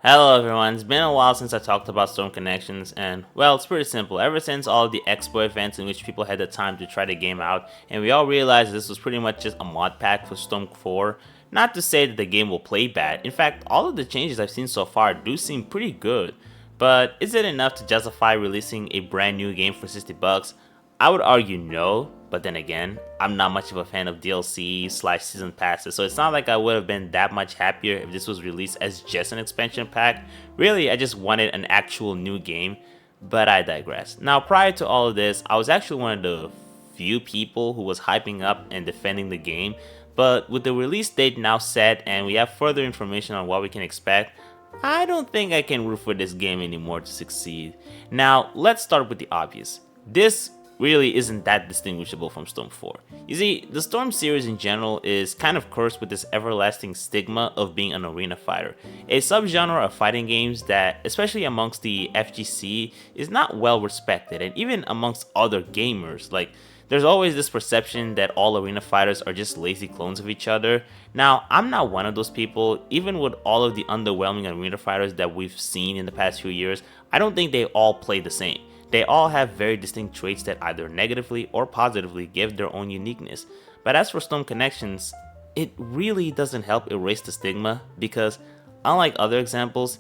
Hello everyone, it's been a while since I talked about Storm Connections, and well, it's pretty simple. Ever since all of the expo events in which people had the time to try the game out, and we all realized this was pretty much just a mod pack for Storm 4, not to say that the game will play bad. In fact, all of the changes I've seen so far do seem pretty good, but is it enough to justify releasing a brand new game for 60 bucks? I would argue no, but then again, I'm not much of a fan of DLC slash season passes, so it's not like I would have been that much happier if this was released as just an expansion pack. Really, I just wanted an actual new game, but I digress. Now, prior to all of this, I was actually one of the few people who was hyping up and defending the game, but with the release date now set and we have further information on what we can expect, I don't think I can root for this game anymore to succeed. Now, let's start with the obvious. This really isn't that distinguishable from Storm 4. You see, the Storm series in general is kind of cursed with this everlasting stigma of being an arena fighter, a subgenre of fighting games that, especially amongst the FGC, is not well respected, and even amongst other gamers. Like, there's always this perception that all arena fighters are just lazy clones of each other. Now, I'm not one of those people. Even with all of the underwhelming arena fighters that we've seen in the past few years, I don't think they all play the same. They all have very distinct traits that either negatively or positively give their own uniqueness. But as for Storm Connections, it really doesn't help erase the stigma because, unlike other examples,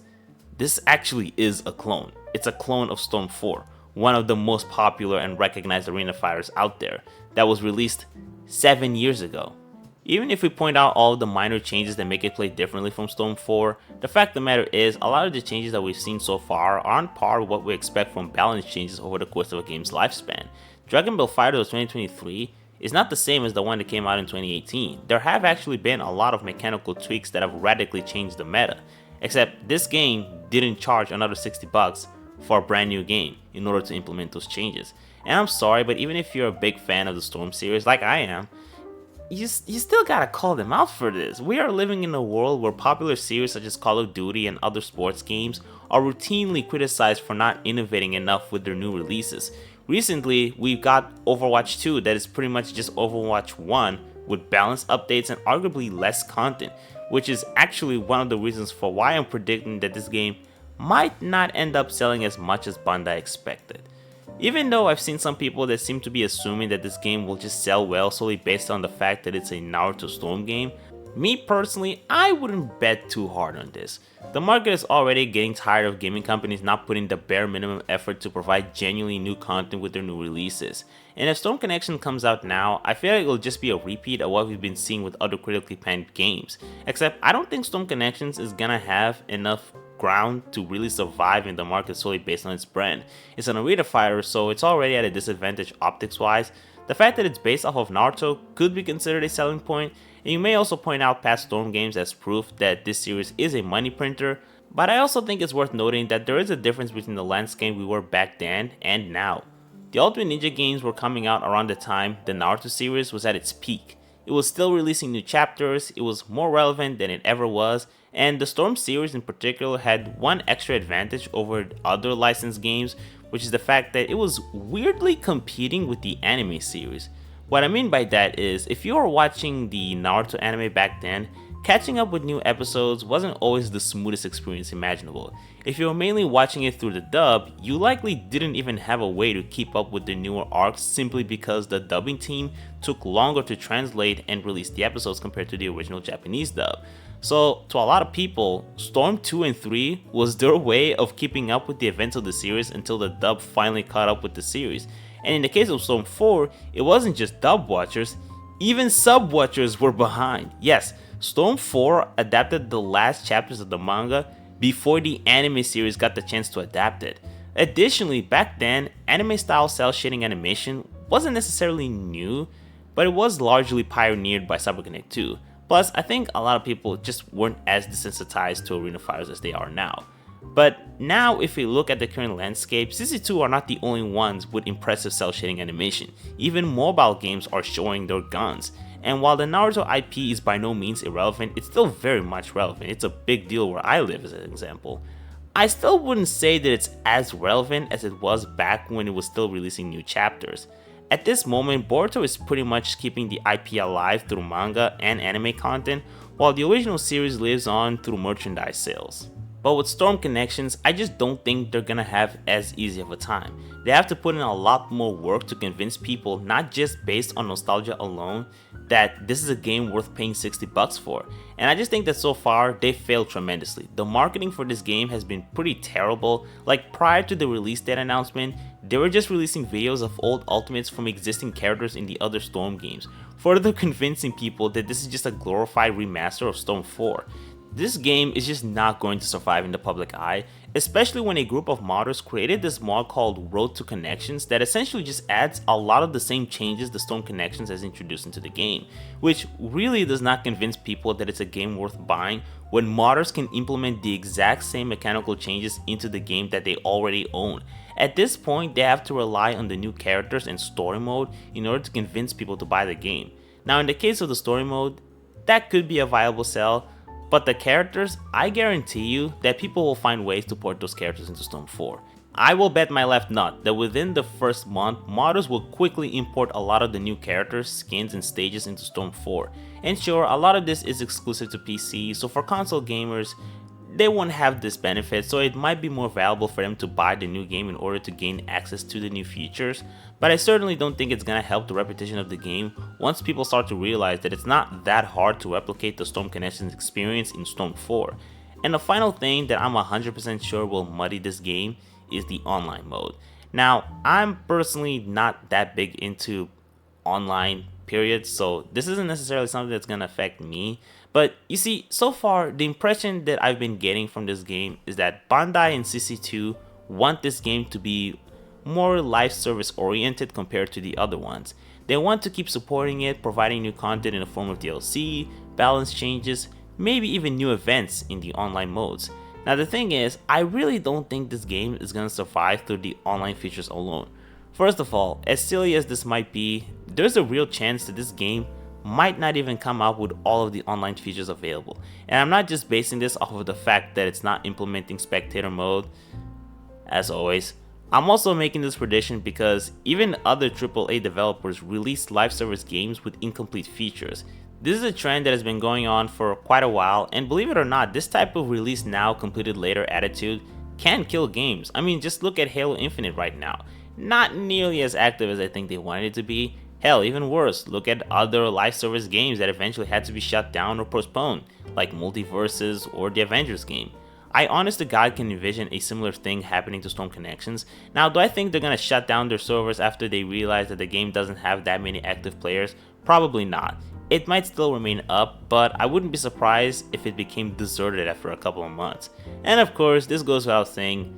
this actually is a clone. It's a clone of Storm 4, one of the most popular and recognized arena fighters out there, that was released 7 years ago. Even if we point out all of the minor changes that make it play differently from Storm 4, the fact of the matter is a lot of the changes that we've seen so far are on par with what we expect from balance changes over the course of a game's lifespan. Dragon Ball FighterZ of 2023 is not the same as the one that came out in 2018. There have actually been a lot of mechanical tweaks that have radically changed the meta, except this game didn't charge another 60 bucks for a brand new game in order to implement those changes. And I'm sorry, but even if you're a big fan of the Storm series like I am, you still gotta call them out for this. We are living in a world where popular series such as Call of Duty and other sports games are routinely criticized for not innovating enough with their new releases. Recently, we've got Overwatch 2 that is pretty much just Overwatch 1 with balanced updates and arguably less content, which is actually one of the reasons for why I'm predicting that this game might not end up selling as much as Bandai expected. Even though I've seen some people that seem to be assuming that this game will just sell well solely based on the fact that it's a Naruto Storm game, me personally, I wouldn't bet too hard on this. The market is already getting tired of gaming companies not putting the bare minimum effort to provide genuinely new content with their new releases. And if Storm Connection comes out now, I feel like it'll just be a repeat of what we've been seeing with other critically panned games. Except I don't think Storm Connections is gonna have enough ground to really survive in the market solely based on its brand. It's an arena fighter, so it's already at a disadvantage optics wise. The fact that it's based off of Naruto could be considered a selling point, and you may also point out past Storm games as proof that this series is a money printer, but I also think it's worth noting that there is a difference between the landscape we were back then and now. The Ultimate Ninja games were coming out around the time the Naruto series was at its peak. It was still releasing new chapters, it was more relevant than it ever was, and the Storm series in particular had one extra advantage over other licensed games, which is the fact that it was weirdly competing with the anime series. What I mean by that is, if you were watching the Naruto anime back then, catching up with new episodes wasn't always the smoothest experience imaginable. If you were mainly watching it through the dub, you likely didn't even have a way to keep up with the newer arcs simply because the dubbing team took longer to translate and release the episodes compared to the original Japanese dub. So, to a lot of people, Storm 2 and 3 was their way of keeping up with the events of the series until the dub finally caught up with the series. And in the case of Storm 4, it wasn't just dub watchers, even sub watchers were behind. Yes, Storm 4 adapted the last chapters of the manga before the anime series got the chance to adapt it. Additionally, back then, anime style cel shading animation wasn't necessarily new, but it was largely pioneered by CyberConnect 2. Plus, I think a lot of people just weren't as desensitized to arena fighters as they are now. But now, if we look at the current landscape, CC2 are not the only ones with impressive cel shading animation. Even mobile games are showing their guns. And while the Naruto IP is by no means irrelevant, it's still very much relevant. It's a big deal where I live, as an example. I still wouldn't say that it's as relevant as it was back when it was still releasing new chapters. At this moment, Boruto is pretty much keeping the IP alive through manga and anime content, while the original series lives on through merchandise sales. But with Storm Connections, I just don't think they're gonna have as easy of a time. They have to put in a lot more work to convince people, not just based on nostalgia alone, that this is a game worth paying $60 for. And I just think that so far, they failed tremendously. The marketing for this game has been pretty terrible. Like prior to the release date announcement, they were just releasing videos of old ultimates from existing characters in the other Storm games, further convincing people that this is just a glorified remaster of Storm 4. This game is just not going to survive in the public eye, especially when a group of modders created this mod called Road to Connections that essentially just adds a lot of the same changes the Storm Connections has introduced into the game, which really does not convince people that it's a game worth buying when modders can implement the exact same mechanical changes into the game that they already own. At this point, they have to rely on the new characters and story mode in order to convince people to buy the game. Now in the case of the story mode, that could be a viable sell, but the characters, I guarantee you that people will find ways to port those characters into Storm 4. I will bet my left nut that within the first month, modders will quickly import a lot of the new characters, skins, and stages into Storm 4. And sure, a lot of this is exclusive to PC, so for console gamers, they won't have this benefit, so it might be more valuable for them to buy the new game in order to gain access to the new features, but I certainly don't think it's gonna help the reputation of the game once people start to realize that it's not that hard to replicate the Storm Connections experience in Storm 4. And the final thing that I'm 100% sure will muddy this game is the online mode. Now, I'm personally not that big into online period, so this isn't necessarily something that's gonna affect me. But you see, so far, the impression that I've been getting from this game is that Bandai and CC2 want this game to be more live service oriented compared to the other ones. They want to keep supporting it, providing new content in the form of DLC, balance changes, maybe even new events in the online modes. Now the thing is, I really don't think this game is gonna survive through the online features alone. First of all, as silly as this might be, there's a real chance that this game might not even come out with all of the online features available. And I'm not just basing this off of the fact that it's not implementing spectator mode, as always. I'm also making this prediction because even other AAA developers release live service games with incomplete features. This is a trend that has been going on for quite a while, and believe it or not, this type of release now, completed later attitude can kill games. I mean, just look at Halo Infinite right now. Not nearly as active as I think they wanted it to be. Hell, even worse, look at other live service games that eventually had to be shut down or postponed, like Multiverses or the Avengers game. I honest to God can envision a similar thing happening to Storm Connections. Now, do I think they're gonna shut down their servers after they realize that the game doesn't have that many active players? Probably not. It might still remain up, but I wouldn't be surprised if it became deserted after a couple of months. And of course, this goes without saying,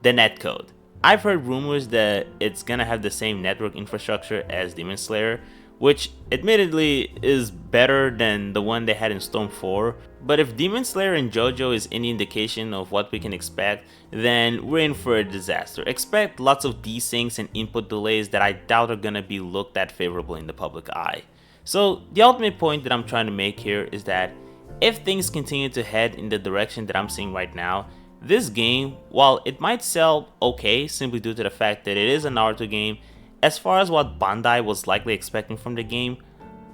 the netcode. I've heard rumors that it's gonna have the same network infrastructure as Demon Slayer, which admittedly is better than the one they had in Storm 4, but if Demon Slayer and JoJo is any indication of what we can expect, then we're in for a disaster. Expect lots of desyncs and input delays that I doubt are gonna be looked at favorably in the public eye. So the ultimate point that I'm trying to make here is that if things continue to head in the direction that I'm seeing right now, this game, while it might sell okay simply due to the fact that it is a Naruto game, as far as what Bandai was likely expecting from the game,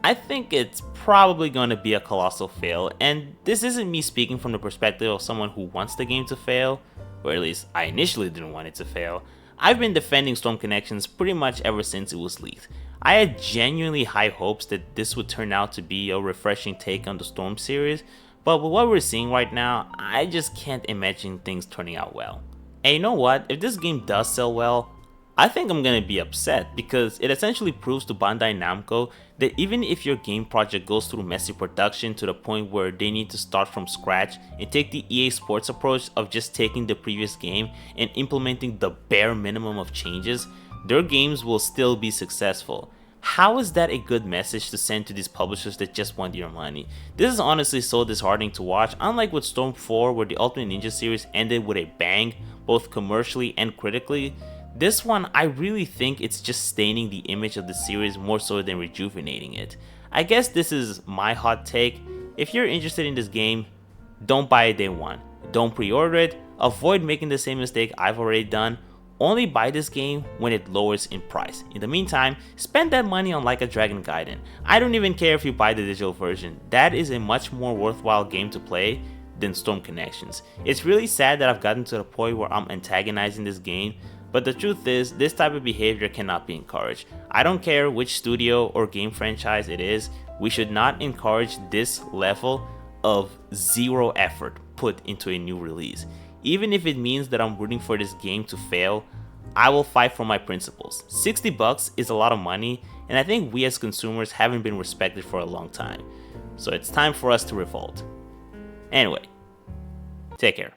I think it's probably going to be a colossal fail. And this isn't me speaking from the perspective of someone who wants the game to fail, or at least I initially didn't want it to fail. I've been defending Storm Connections pretty much ever since it was leaked. I had genuinely high hopes that this would turn out to be a refreshing take on the Storm series, but with what we're seeing right now, I just can't imagine things turning out well. And you know what, if this game does sell well, I think I'm gonna be upset because it essentially proves to Bandai Namco that even if your game project goes through messy production to the point where they need to start from scratch and take the EA Sports approach of just taking the previous game and implementing the bare minimum of changes, their games will still be successful. How is that a good message to send to these publishers that just want your money? This is honestly so disheartening to watch, unlike with Storm 4 where the Ultimate Ninja series ended with a bang, both commercially and critically. This one, I really think it's just staining the image of the series more so than rejuvenating it. I guess this is my hot take. If you're interested in this game, don't buy it day one. Don't pre-order it, avoid making the same mistake I've already done. Only buy this game when it lowers in price. In the meantime, spend that money on Like a Dragon Gaiden. I don't even care if you buy the digital version. That is a much more worthwhile game to play than Storm Connections. It's really sad that I've gotten to the point where I'm antagonizing this game, but the truth is, this type of behavior cannot be encouraged. I don't care which studio or game franchise it is, we should not encourage this level of zero effort put into a new release. Even if it means that I'm rooting for this game to fail, I will fight for my principles. $60 is a lot of money, and I think we as consumers haven't been respected for a long time. So it's time for us to revolt. Anyway, take care.